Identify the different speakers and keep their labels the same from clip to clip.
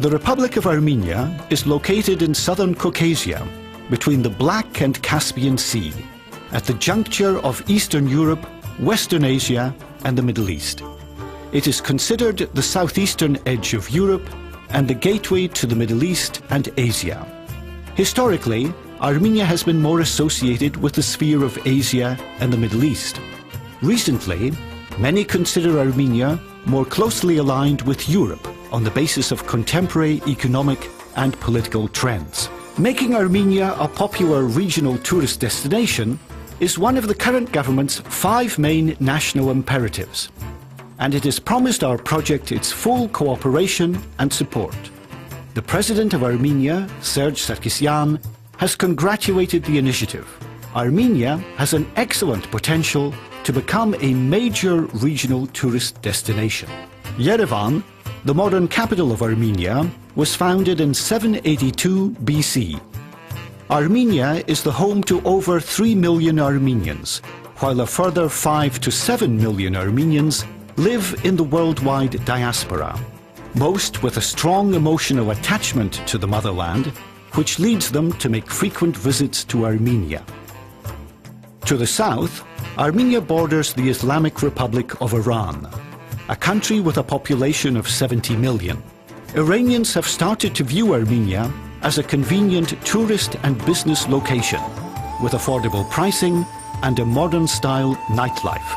Speaker 1: The Republic of Armenia is located in southern Caucasia, between the Black and Caspian Sea, at the juncture of Eastern Europe, Western Asia and the Middle East. It is considered the southeastern edge of Europe and the gateway to the Middle East and Asia. Historically, Armenia has been more associated with the sphere of Asia and the Middle East. Recently, many consider Armenia more closely aligned with Europe on the basis of contemporary economic and political trends. Making Armenia a popular regional tourist destination is one of the current government's 5 main national imperatives, and it has promised our project its full cooperation and support. The President of Armenia, Serge Sarkisyan, has congratulated the initiative. Armenia has an excellent potential to become a major regional tourist destination. Yerevan, the modern capital of Armenia, was founded in 782 BC. Armenia is the home to over 3 million Armenians, while a further 5 to 7 million Armenians live in the worldwide diaspora, most with a strong emotional attachment to the motherland, which leads them to make frequent visits to Armenia. To the south, Armenia borders the Islamic Republic of Iran, a country with a population of 70 million. Iranians have started to view Armenia as a convenient tourist and business location, with affordable pricing and a modern-style nightlife.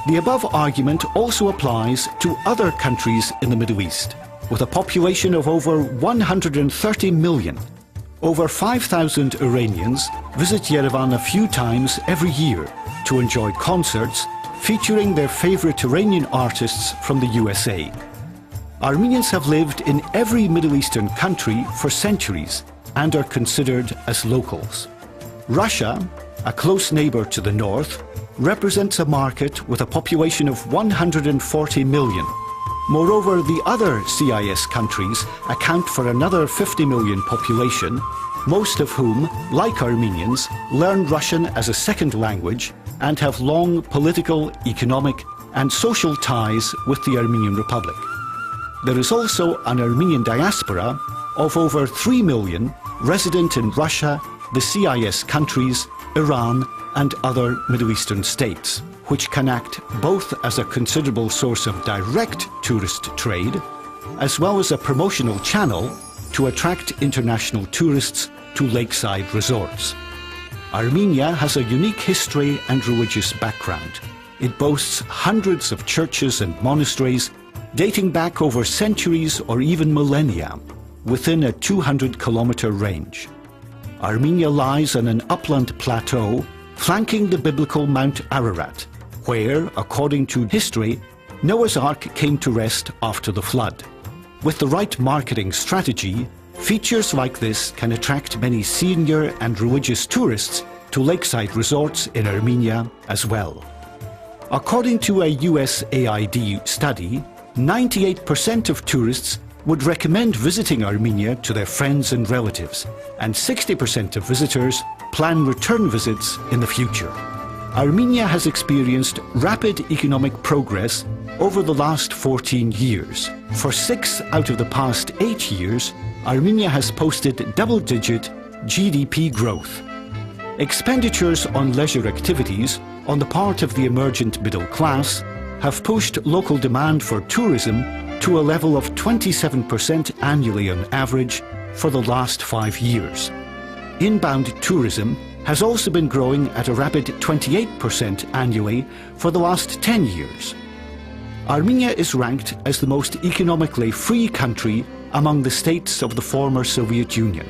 Speaker 1: The above argument also applies to other countries in the Middle East, with a population of over 130 million. Over 5,000 Iranians visit Yerevan a few times every year to enjoy concerts featuring their favorite Iranian artists from the USA. Armenians have lived in every Middle Eastern country for centuries and are considered as locals. Russia, a close neighbor to the north, represents a market with a population of 140 million. Moreover, the other CIS countries account for another 50 million population, most of whom, like Armenians, learn Russian as a second language and have long political, economic and social ties with the Armenian Republic. There is also an Armenian diaspora of over 3 million resident in Russia, the CIS countries, Iran and other Middle Eastern states, which can act both as a considerable source of direct tourist trade, as well as a promotional channel to attract international tourists to lakeside resorts. Armenia has a unique history and religious background. It boasts hundreds of churches and monasteries dating back over centuries or even millennia within a 200-kilometer range. Armenia lies on an upland plateau flanking the biblical Mount Ararat, where, according to history, Noah's Ark came to rest after the flood. With the right marketing strategy, features like this can attract many senior and religious tourists to lakeside resorts in Armenia as well. According to a USAID study, 98% of tourists would recommend visiting Armenia to their friends and relatives, and 60% of visitors plan return visits in the future. Armenia has experienced rapid economic progress over the last 14 years. For 6 out of the past 8 years, Armenia has posted double-digit GDP growth. Expenditures on leisure activities on the part of the emergent middle class have pushed local demand for tourism to a level of 27% annually on average for the last 5 years. Inbound tourism has also been growing at a rapid 28% annually for the last 10 years. Armenia is ranked as the most economically free country among the states of the former Soviet Union.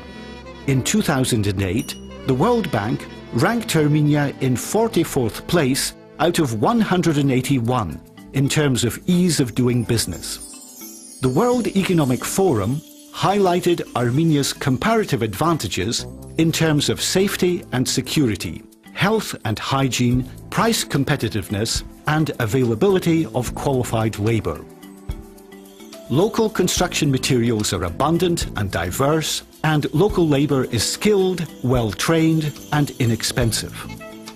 Speaker 1: In 2008, the World Bank ranked Armenia in 44th place out of 181 in terms of ease of doing business. The World Economic Forum highlighted Armenia's comparative advantages in terms of safety and security, health and hygiene, price competitiveness, and availability of qualified labor. Local construction materials are abundant and diverse, and local labor is skilled, well-trained, and inexpensive.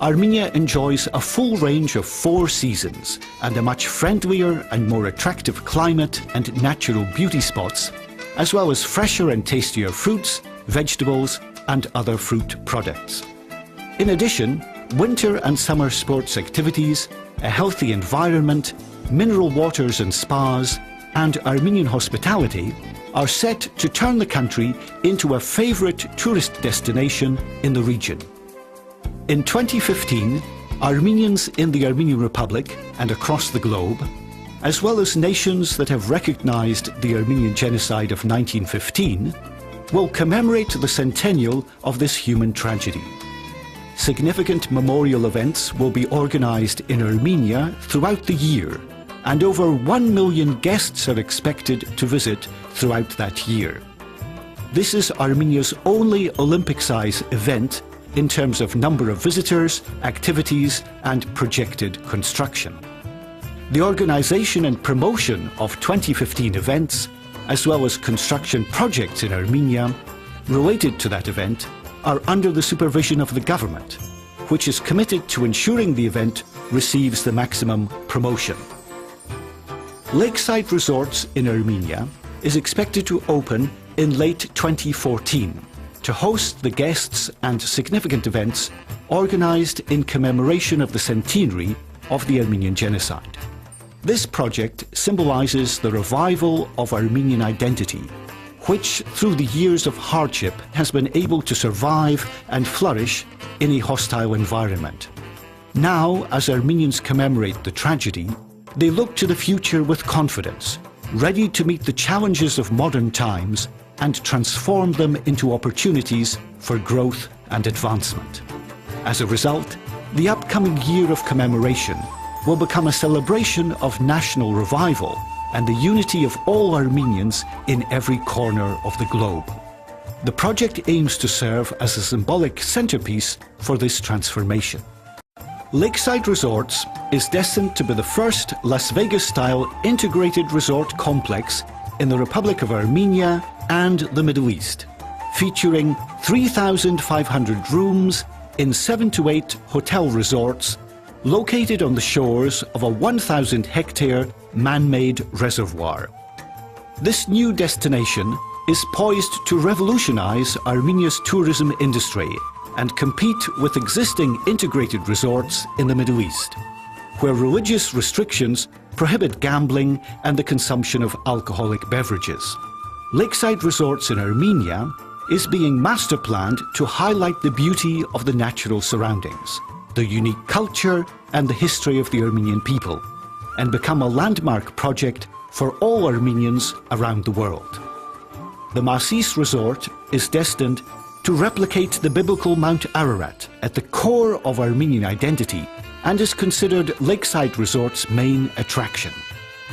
Speaker 1: Armenia enjoys a full range of 4 seasons and a much friendlier and more attractive climate and natural beauty spots, as well as fresher and tastier fruits, vegetables and other fruit products. In addition, winter and summer sports activities, a healthy environment, mineral waters and spas, and Armenian hospitality are set to turn the country into a favourite tourist destination in the region. In 2015, Armenians in the Armenian Republic and across the globe, as well as nations that have recognised the Armenian genocide of 1915, will commemorate the centennial of this human tragedy. Significant memorial events will be organised in Armenia throughout the year, and over 1 million guests are expected to visit throughout that year. This is Armenia's only Olympic-size event in terms of number of visitors, activities and projected construction. The organisation and promotion of 2015 events, as well as construction projects in Armenia related to that event, are under the supervision of the government, which is committed to ensuring the event receives the maximum promotion. Lakeside Resorts in Armenia is expected to open in late 2014 to host the guests and significant events organised in commemoration of the centenary of the Armenian genocide. This project symbolises the revival of Armenian identity, which through the years of hardship has been able to survive and flourish in a hostile environment. Now, as Armenians commemorate the tragedy, they look to the future with confidence, ready to meet the challenges of modern times and transform them into opportunities for growth and advancement. As a result, the upcoming year of commemoration will become a celebration of national revival and the unity of all Armenians in every corner of the globe. The project aims to serve as a symbolic centerpiece for this transformation. Lakeside Resorts is destined to be the first Las Vegas-style integrated resort complex in the Republic of Armenia and the Middle East, featuring 3,500 rooms in 7 to 8 hotel resorts located on the shores of a 1,000-hectare man-made reservoir. This new destination is poised to revolutionize Armenia's tourism industry and compete with existing integrated resorts in the Middle East, where religious restrictions prohibit gambling and the consumption of alcoholic beverages. Lakeside Resorts in Armenia is being master planned to highlight the beauty of the natural surroundings, the unique culture and the history of the Armenian people, and become a landmark project for all Armenians around the world. The Masis Resort is destined to replicate the biblical Mount Ararat at the core of Armenian identity and is considered Lakeside Resort's main attraction.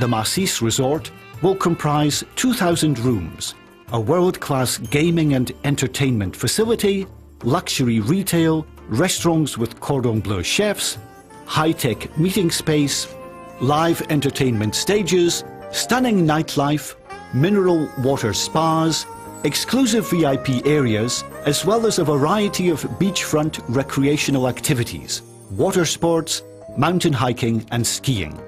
Speaker 1: The Masis Resort will comprise 2,000 rooms, a world-class gaming and entertainment facility, luxury retail, restaurants with cordon bleu chefs, high-tech meeting space, live entertainment stages, stunning nightlife, mineral water spas, exclusive VIP areas, as well as a variety of beachfront recreational activities, water sports, mountain hiking and skiing.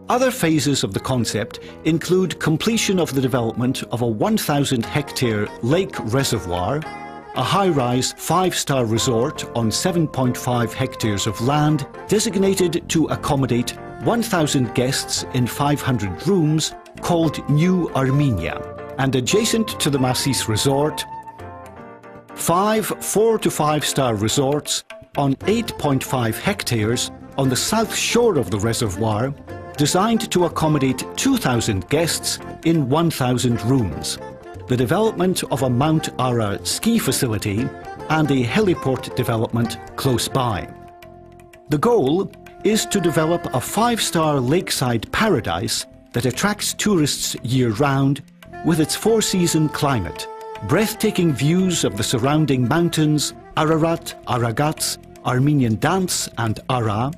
Speaker 1: Other phases of the concept include completion of the development of a 1,000-hectare lake reservoir, a high-rise 5-star resort on 7.5 hectares of land designated to accommodate 1,000 guests in 500 rooms called New Armenia, and adjacent to the Masis Resort, 5 4- to 5-star resorts on 8.5 hectares on the south shore of the reservoir, designed to accommodate 2,000 guests in 1,000 rooms, the development of a Mount Ara ski facility and a heliport development close by. The goal is to develop a 5-star lakeside paradise that attracts tourists year-round with its 4-season climate, breathtaking views of the surrounding mountains, Ararat, Aragats, Armenian dance and Ara,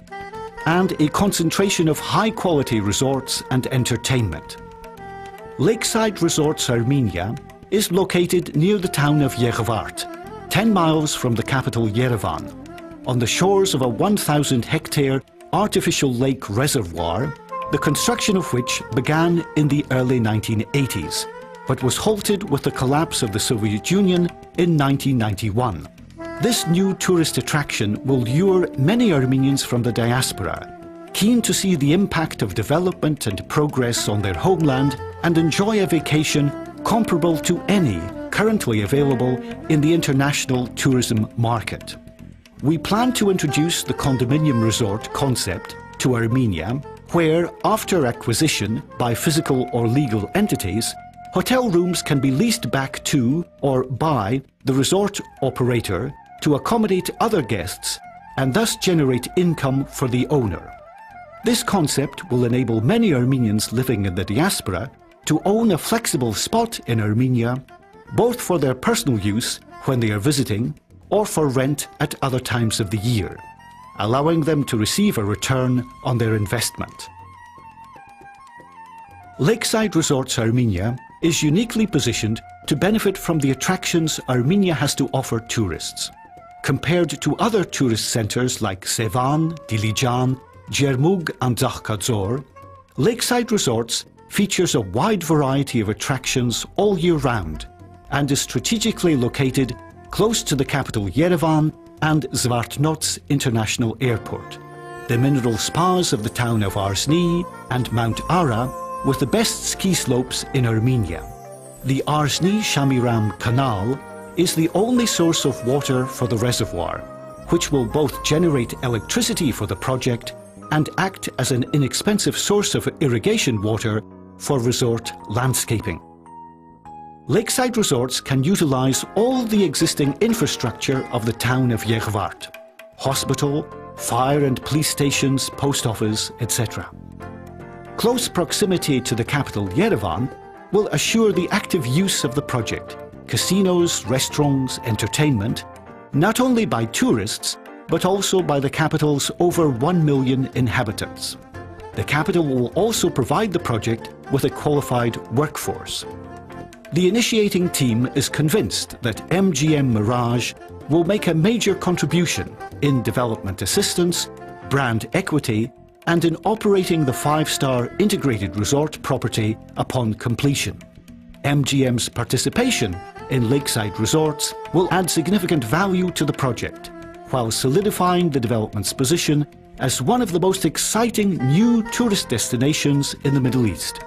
Speaker 1: and a concentration of high-quality resorts and entertainment. Lakeside Resorts Armenia is located near the town of Eghvardi, 10 miles from the capital Yerevan, on the shores of a 1,000-hectare artificial lake reservoir, the construction of which began in the early 1980s, but was halted with the collapse of the Soviet Union in 1991. This new tourist attraction will lure many Armenians from the diaspora, keen to see the impact of development and progress on their homeland and enjoy a vacation comparable to any currently available in the international tourism market. We plan to introduce the condominium resort concept to Armenia, where, after acquisition by physical or legal entities, hotel rooms can be leased back to or by the resort operator to accommodate other guests and thus generate income for the owner. This concept will enable many Armenians living in the diaspora to own a flexible spot in Armenia, both for their personal use when they are visiting or for rent at other times of the year, allowing them to receive a return on their investment. Lakeside Resorts Armenia is uniquely positioned to benefit from the attractions Armenia has to offer tourists. Compared to other tourist centres like Sevan, Dilijan, Jermug and Zakhkadzor, Lakeside Resorts features a wide variety of attractions all year round and is strategically located close to the capital Yerevan and Zvartnots International Airport, the mineral spas of the town of Arsni and Mount Ara with the best ski slopes in Armenia. The Arsni-Shamiram Canal is the only source of water for the reservoir, which will both generate electricity for the project and act as an inexpensive source of irrigation water for resort landscaping. Lakeside Resorts can utilize all the existing infrastructure of the town of Eghvardi: hospital, fire and police stations, post office, etc. Close proximity to the capital Yerevan will assure the active use of the project, casinos, restaurants, entertainment, not only by tourists, but also by the capital's over 1 million inhabitants. The capital will also provide the project with a qualified workforce. The initiating team is convinced that MGM Mirage will make a major contribution in development assistance, brand equity, and in operating the five-star integrated resort property upon completion. MGM's participation in Lakeside Resorts will add significant value to the project, while solidifying the development's position as one of the most exciting new tourist destinations in the Middle East.